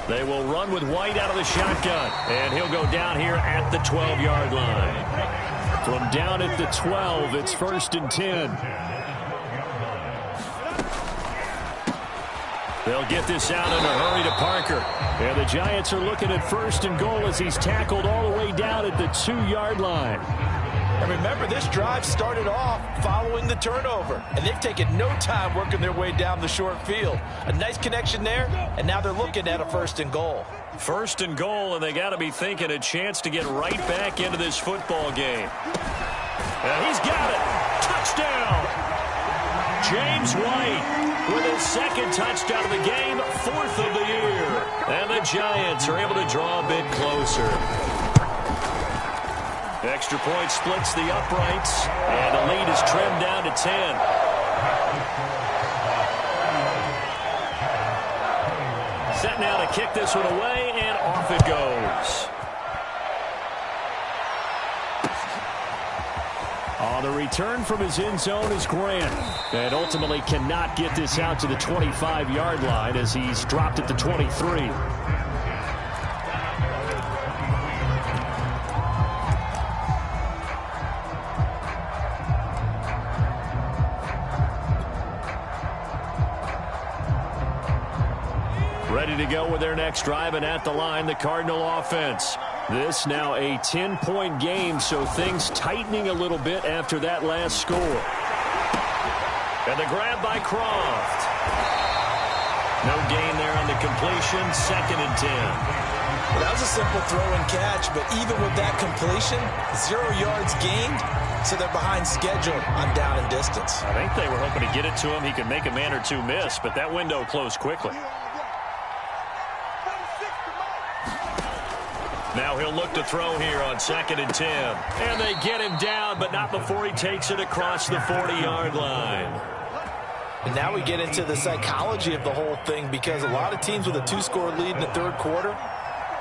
They will run with White out of the shotgun, and he'll go down here at the 12-yard line. From down at the 12, it's 1st and 10. They'll get this out in a hurry to Parker. And the Giants are looking at 1st and goal as he's tackled all the way down at the 2-yard line. And remember, this drive started off following the turnover, and they've taken no time working their way down the short field. A nice connection there, and now they're looking at a 1st and goal. 1st and goal, and they got to be thinking a chance to get right back into this football game. And he's got it. Touchdown. James White with his 2nd touchdown of the game, 4th of the year. And the Giants are able to draw a bit closer. Extra point splits the uprights, and the lead is trimmed down to 10. Set now to kick this one away, and off it goes. On the return from his end zone is Grant, and ultimately cannot get this out to the 25-yard line as he's dropped at the 23. Ready to go with their next drive, and at the line, the Cardinal offense. This now a 10-point game, so things tightening a little bit after that last score. And the grab by Croft. No gain there on the completion, 2nd and 10. Well, that was a simple throw and catch, but even with that completion, 0 yards gained, so they're behind schedule on down and distance. I think they were hoping to get it to him. He could make a man or two miss, but that window closed quickly. Now he'll look to throw here on 2nd and 10. And they get him down, but not before he takes it across the 40-yard line. And now we get into the psychology of the whole thing, because a lot of teams with a 2-score lead in the 3rd quarter,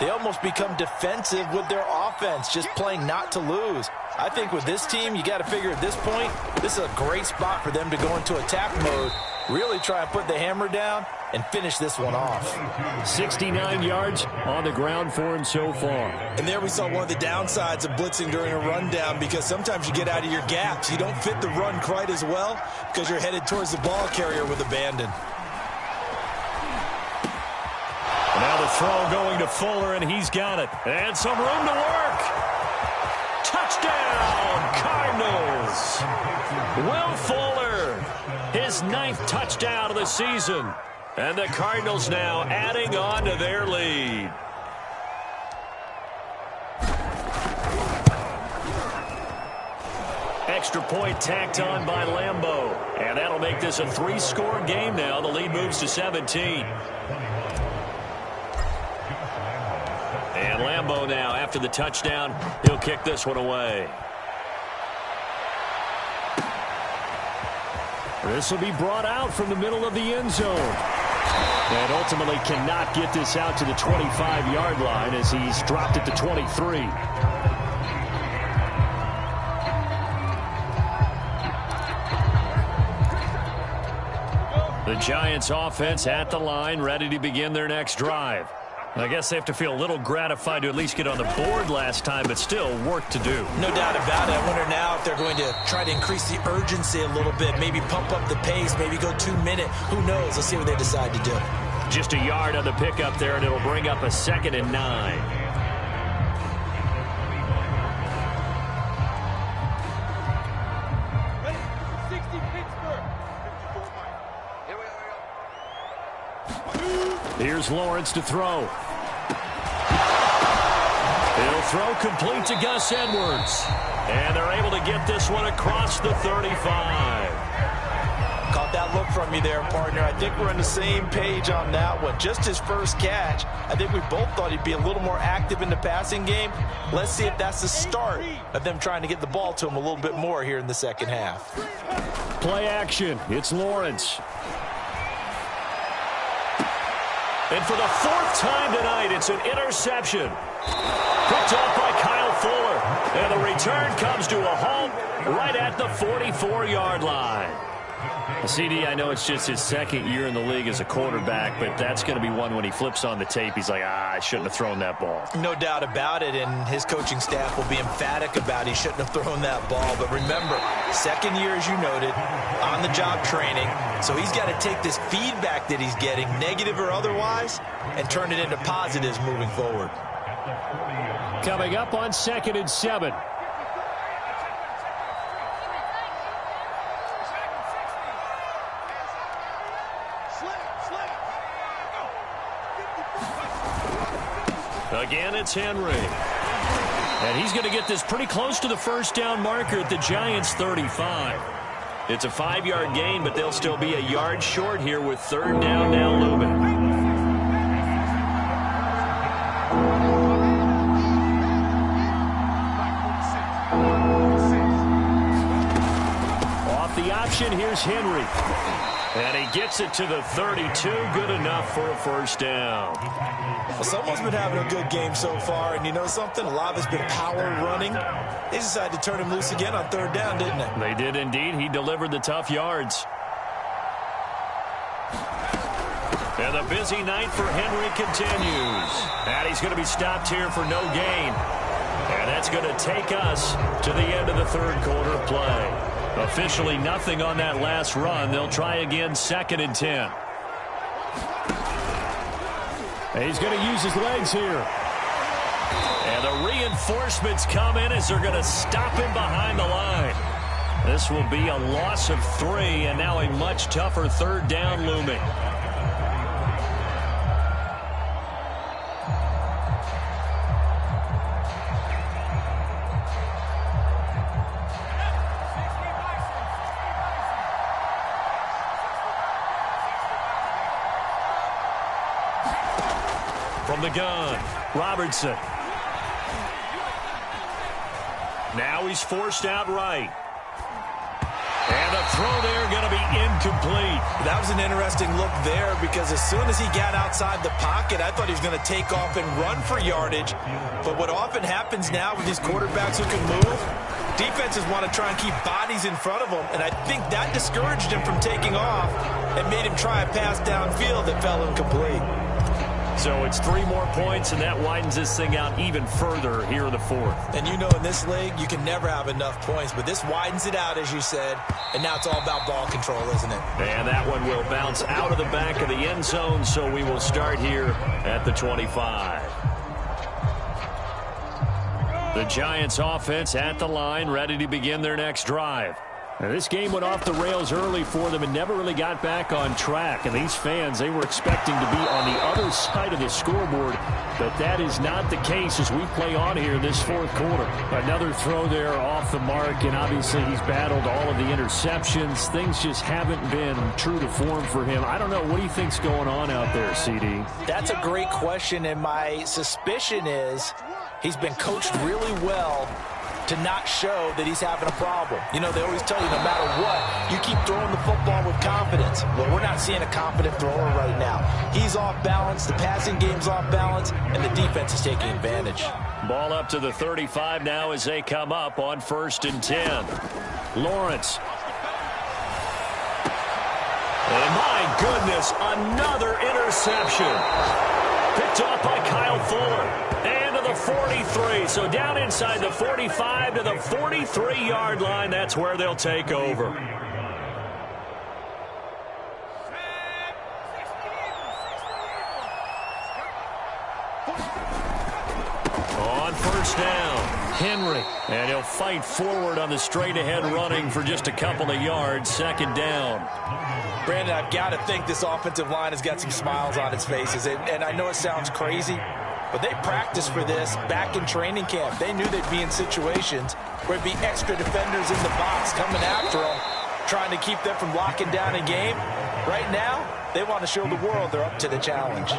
they almost become defensive with their offense, just playing not to lose. I think with this team, you got to figure at this point, this is a great spot for them to go into attack mode, really try and put the hammer down and finish this one off. 69 yards on the ground for him so far. And there we saw one of the downsides of blitzing during a rundown, because sometimes you get out of your gaps. You don't fit the run quite as well because you're headed towards the ball carrier with abandon. Now the throw going to Fuller, and he's got it. And some room to work. Touchdown, Cardinals. Will Fuller, his 9th touchdown of the season. And the Cardinals now adding on to their lead. Extra point tacked on by Lambeau. And that'll make this a 3-score game now. The lead moves to 17. And Lambeau now, after the touchdown, he'll kick this one away. This will be brought out from the middle of the end zone. And ultimately cannot get this out to the 25-yard line as he's dropped at the 23. The Giants offense at the line, ready to begin their next drive. I guess they have to feel a little gratified to at least get on the board last time, but still work to do. No doubt about it. I wonder now if they're going to try to increase the urgency a little bit, maybe pump up the pace, maybe go 2-minute. Who knows? Let's see what they decide to do. Just a yard on the pickup there, and it'll bring up a 2nd and 9. Here's Lawrence to throw. He'll throw complete to Gus Edwards. And they're able to get this one across the 35. Caught that look from you there, partner. I think we're on the same page on that one. Just his first catch. I think we both thought he'd be a little more active in the passing game. Let's see if that's the start of them trying to get the ball to him a little bit more here in the second half. Play action. It's Lawrence. And for the 4th time tonight, it's an interception. Picked up by Kyle Fuller. And the return comes to a halt right at the 44-yard line. CD, I know it's just his second year in the league as a quarterback, but that's going to be one when he flips on the tape, he's like, I shouldn't have thrown that ball. No doubt about it, and his coaching staff will be emphatic about he shouldn't have thrown that ball. But remember, second year, as you noted, on-the-job training, so he's got to take this feedback that he's getting, negative or otherwise, and turn it into positives moving forward. Coming up on 2nd and 7. Again, it's Henry. And he's going to get this pretty close to the first down marker at the Giants' 35. It's a 5-yard gain, but they'll still be a yard short here with 3rd down now looming. Off the option, here's Henry. And he gets it to the 32. Good enough for a first down. Well, someone's been having a good game so far, and you know something? A lot of it's been power running. They decided to turn him loose again on 3rd down, didn't they? They did indeed. He delivered the tough yards. And the busy night for Henry continues. And he's going to be stopped here for no gain. And that's going to take us to the end of the 3rd quarter play. Officially nothing on that last run. They'll try again 2nd and 10. He's going to use his legs here. And the reinforcements come in as they're going to stop him behind the line. This will be a loss of 3, and now a much tougher 3rd down looming. From the gun, Robertson. Now he's forced out right. And the throw there going to be incomplete. That was an interesting look there because as soon as he got outside the pocket, I thought he was going to take off and run for yardage. But what often happens now with these quarterbacks who can move, defenses want to try and keep bodies in front of them, and I think that discouraged him from taking off and made him try a pass downfield that fell incomplete. So it's 3 more points, and that widens this thing out even further here in the 4th. And you know in this league, you can never have enough points, but this widens it out, as you said, and now it's all about ball control, isn't it? And that one will bounce out of the back of the end zone, so we will start here at the 25. The Giants offense at the line, ready to begin their next drive. Now, this game went off the rails early for them and never really got back on track. And these fans, they were expecting to be on the other side of the scoreboard, but that is not the case as we play on here in this 4th quarter. Another throw there off the mark, and obviously he's battled all of the interceptions. Things just haven't been true to form for him. I don't know. What do you think's going on out there, CD? That's a great question, and my suspicion is he's been coached really well to not show that he's having a problem. You know, they always tell you no matter what, you keep throwing the football with confidence. Well, we're not seeing a confident thrower right now. He's off balance, the passing game's off balance, and the defense is taking advantage. Ball up to the 35 now as they come up on 1st and 10. Lawrence. And my goodness, another interception. Picked off by Kyle Fuller. And to the 43. So down inside the 45 to the 43-yard line. That's where they'll take over. On 1st down, Henry. And he'll fight forward on the straight-ahead running for just a couple of yards. 2nd down. Brandon, I've got to think this offensive line has got some smiles on its faces. And I know it sounds crazy, but they practiced for this back in training camp. They knew they'd be in situations where it'd be extra defenders in the box coming after them, trying to keep them from locking down a game. Right now, they want to show the world they're up to the challenge.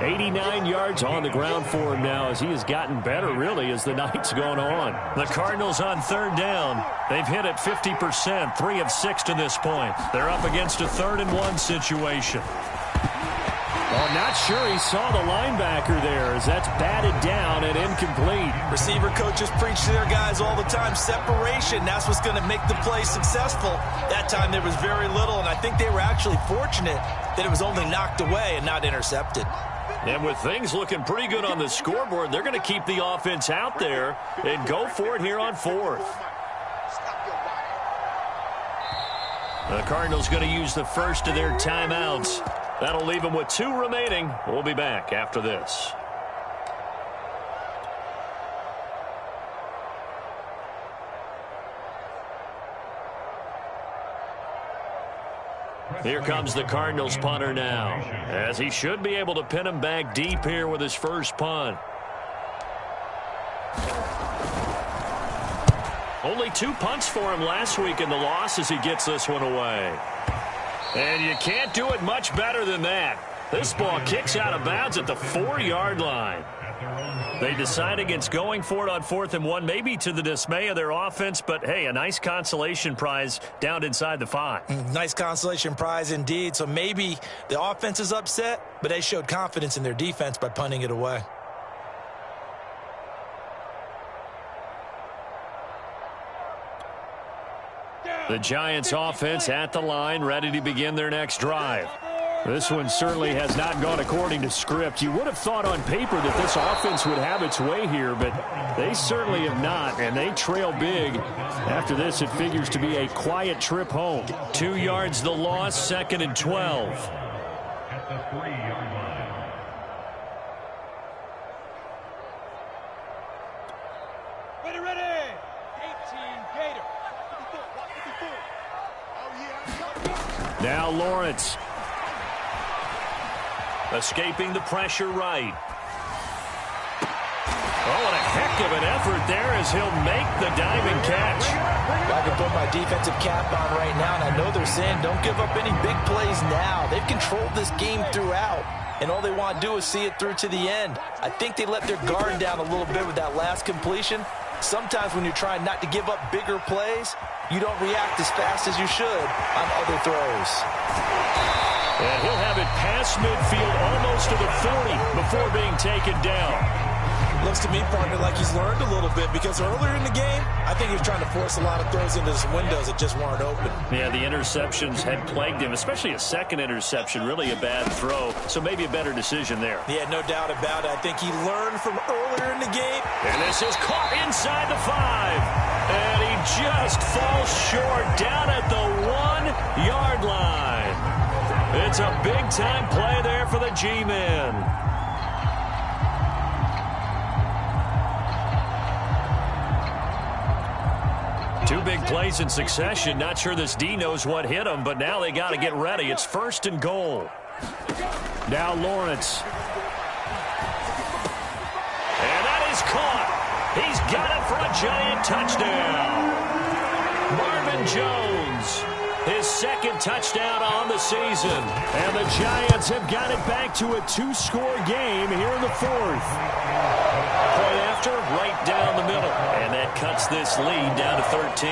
89 yards on the ground for him now as he has gotten better, really, as the night's gone on. The Cardinals on 3rd down. They've hit it 50%, 3 of 6 to this point. They're up against a 3rd and 1 situation. On I'm not sure he saw the linebacker there, as that's batted down and incomplete. Receiver coaches preach to their guys all the time. Separation, that's what's going to make the play successful. That time there was very little, and I think they were actually fortunate that it was only knocked away and not intercepted. And with things looking pretty good on the scoreboard, they're going to keep the offense out there and go for it here on fourth. The Cardinals going to use the first of their timeouts. That'll leave them with 2 remaining. We'll be back after this. Here comes the Cardinals punter now, as he should be able to pin him back deep here with his first punt. Only 2 punts for him last week in the loss as he gets this one away. And you can't do it much better than that. This ball kicks out of bounds at the 4-yard line. They decide against going for it on 4th and 1, maybe to the dismay of their offense, but hey, a nice consolation prize down inside the 5. Nice consolation prize indeed. So maybe the offense is upset, but they showed confidence in their defense by punting it away. The Giants offense at the line, ready to begin their next drive. This one certainly has not gone according to script. You would have thought on paper that this offense would have its way here, but they certainly have not, and they trail big. After this, it figures to be a quiet trip home. 2 yards the loss, 2nd and 12. At the 3-yard line. Ready. 18 Gator. Now Lawrence. Escaping the pressure right. Oh, and a heck of an effort there as he'll make the diving catch. I can put my defensive cap on right now, and I know they're saying don't give up any big plays now. They've controlled this game throughout, and all they want to do is see it through to the end. I think they let their guard down a little bit with that last completion. Sometimes when you're trying not to give up bigger plays, you don't react as fast as you should on other throws. And he'll have it past midfield almost to the 40 before being taken down. Looks to me, partner, like he's learned a little bit, because earlier in the game, I think he was trying to force a lot of throws into some windows that just weren't open. Yeah, the interceptions had plagued him, especially a second interception, really a bad throw, so maybe a better decision there. Yeah, no doubt about it. I think he learned from earlier in the game. And this is caught inside the 5. And he just falls short down at the 1-yard line. It's a big-time play there for the G-men. Two big plays in succession. Not sure this D knows what hit him, but now they got to get ready. It's 1st and goal. Now Lawrence. And that is caught. He's got it for a Giant touchdown. Marvin Jones, his 2nd touchdown on the season. And the Giants have got it back to a 2-score game here in the 4th. Point after, right down the middle. And that cuts this lead down to 13.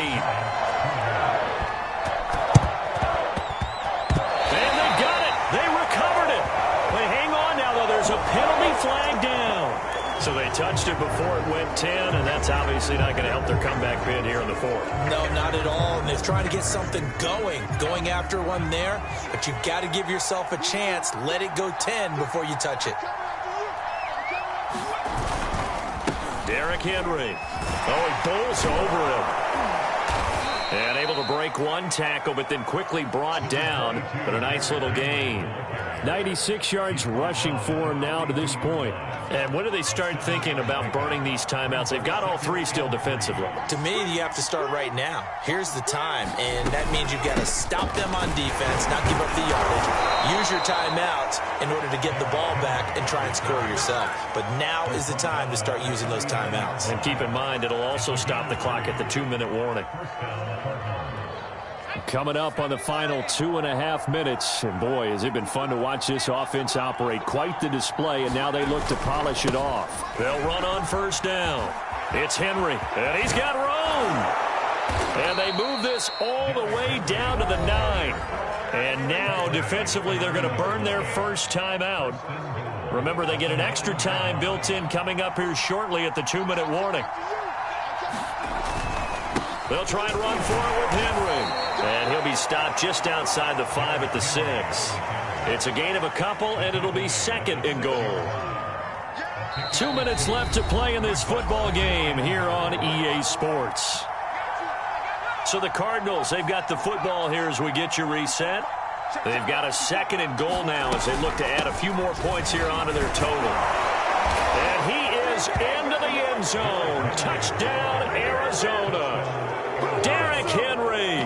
And they got it. They recovered it. They hang on now, though. There's a penalty flag down. So they touched it before it went 10, and that's obviously not going to help their comeback bid here in the 4th. No, not at all. And they're trying to get something going after one there. But you've got to give yourself a chance. Let it go 10 before you touch it. Derrick Henry. Oh, he bowls over him. And able to break one tackle, but then quickly brought down. But a nice little gain. 96 yards rushing for him now to this point. And when do they start thinking about burning these timeouts? They've got all 3 still defensively. To me, you have to start right now. Here's the time, and that means you've got to stop them on defense, not give up the yardage, use your timeouts in order to get the ball back and try and score yourself. But now is the time to start using those timeouts. And keep in mind, it'll also stop the clock at the 2-minute warning. Coming up on the final 2.5 minutes. And boy, has it been fun to watch this offense operate. Quite the display, and now they look to polish it off. They'll run on 1st down. It's Henry, and he's got room. And they move this all the way down to the 9. And now, defensively, they're going to burn their first timeout. Remember, they get an extra time built in coming up here shortly at the 2-minute warning. They'll try and run for it with Henry. And he'll be stopped just outside the 5 at the 6. It's a gain of a couple, and it'll be 2nd and goal. 2 minutes left to play in this football game here on EA Sports. So the Cardinals, they've got the football here as we get you reset. They've got a 2nd and goal now as they look to add a few more points here onto their total. And he is into the end zone. Touchdown, Arizona. Derrick Henry.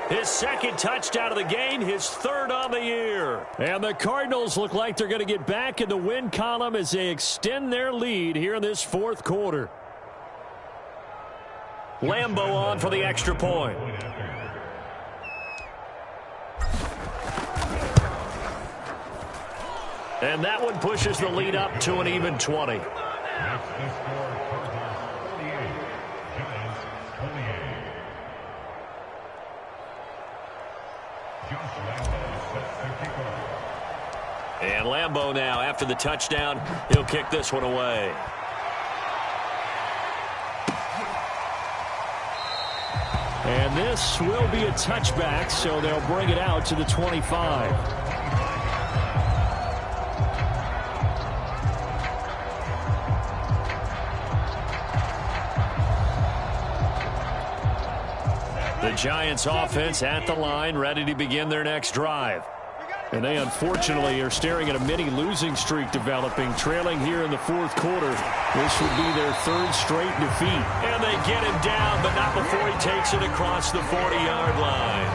His 2nd touchdown of the game, his 3rd on the year. And the Cardinals look like they're going to get back in the win column as they extend their lead here in this 4th quarter. Lambeau on for the extra point. And that one pushes the lead up to an even 20. And Lambeau now, after the touchdown, he'll kick this one away. And this will be a touchback, so they'll bring it out to the 25. The Giants offense at the line, ready to begin their next drive. And they unfortunately are staring at a mini losing streak developing, trailing here in the 4th quarter. This would be their 3rd straight defeat. And they get him down, but not before he takes it across the 40-yard line.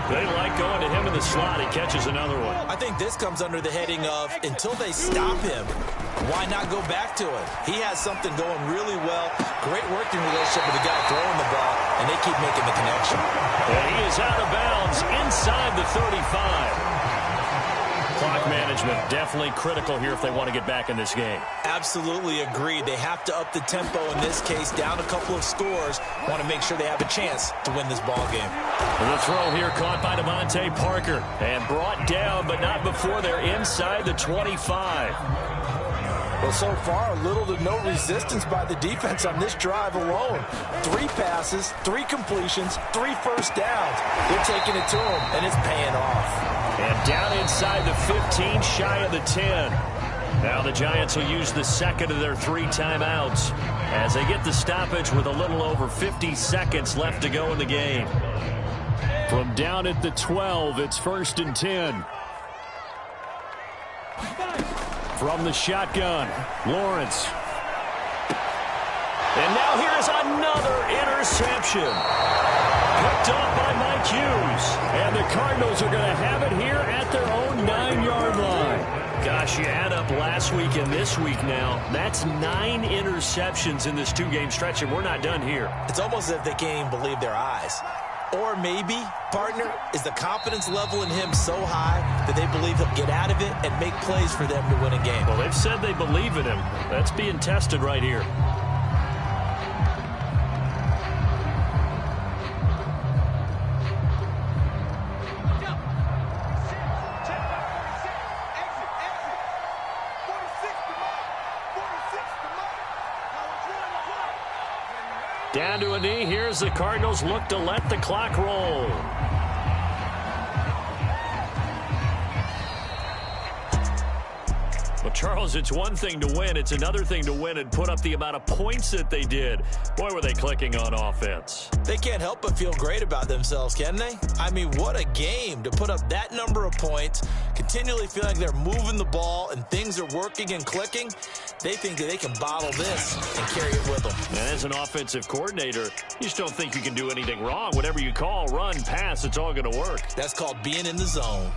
They like going to him in the slot. He catches another one. I think this comes under the heading of, until they stop him, why not go back to it? He has something going really well. Great working relationship with the guy throwing the ball, and they keep making the connection. And he is out of bounds inside the 35. Clock management definitely critical here if they want to get back in this game. Absolutely agreed. They have to up the tempo in this case, down a couple of scores. Want to make sure they have a chance to win this ball game. The throw here caught by Devontae Parker and brought down, but not before they're inside the 25. Well, so far, little to no resistance by the defense on this drive alone. 3 passes, 3 completions, 3 first downs. They're taking it to him, and it's paying off. And down inside the 15, shy of the 10. Now the Giants will use the 2nd of their 3 timeouts as they get the stoppage with a little over 50 seconds left to go in the game. From down at the 12, it's 1st and 10. From the shotgun, Lawrence. And now here's another interception. Picked off by Mike Hughes. And the Cardinals are going to have it here at their own 9-yard line. Gosh, you add up last week and this week now. That's 9 interceptions in this 2-game stretch, and we're not done here. It's almost as if they can't even believe their eyes. Or maybe, partner, is the confidence level in him so high that they believe he'll get out of it and make plays for them to win a game. Well, they've said they believe in him. That's being tested right here. Down to a knee. Here's the Cardinals look to let the clock roll. Well, Charles, it's one thing to win. It's another thing to win and put up the amount of points that they did. Boy, were they clicking on offense. They can't help but feel great about themselves, can they? I mean, what a game to put up that number of points, continually feeling they're moving the ball and things are working and clicking. They think that they can bottle this and carry it with them. And as an offensive coordinator, you just don't think you can do anything wrong. Whatever you call, run, pass, it's all going to work. That's called being in the zone.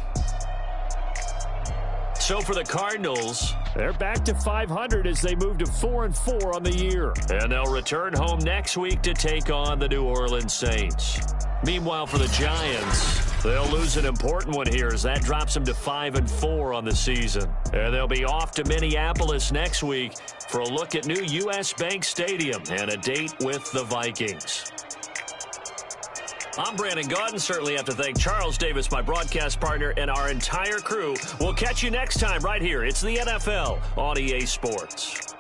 So for the Cardinals, they're back to 500 as they move to 4-4 on the year. And they'll return home next week to take on the New Orleans Saints. Meanwhile, for the Giants, they'll lose an important one here as that drops them to 5-4 on the season. And they'll be off to Minneapolis next week for a look at new U.S. Bank Stadium and a date with the Vikings. I'm Brandon Gaudin. Certainly have to thank Charles Davis, my broadcast partner, and our entire crew. We'll catch you next time right here. It's the NFL on EA Sports.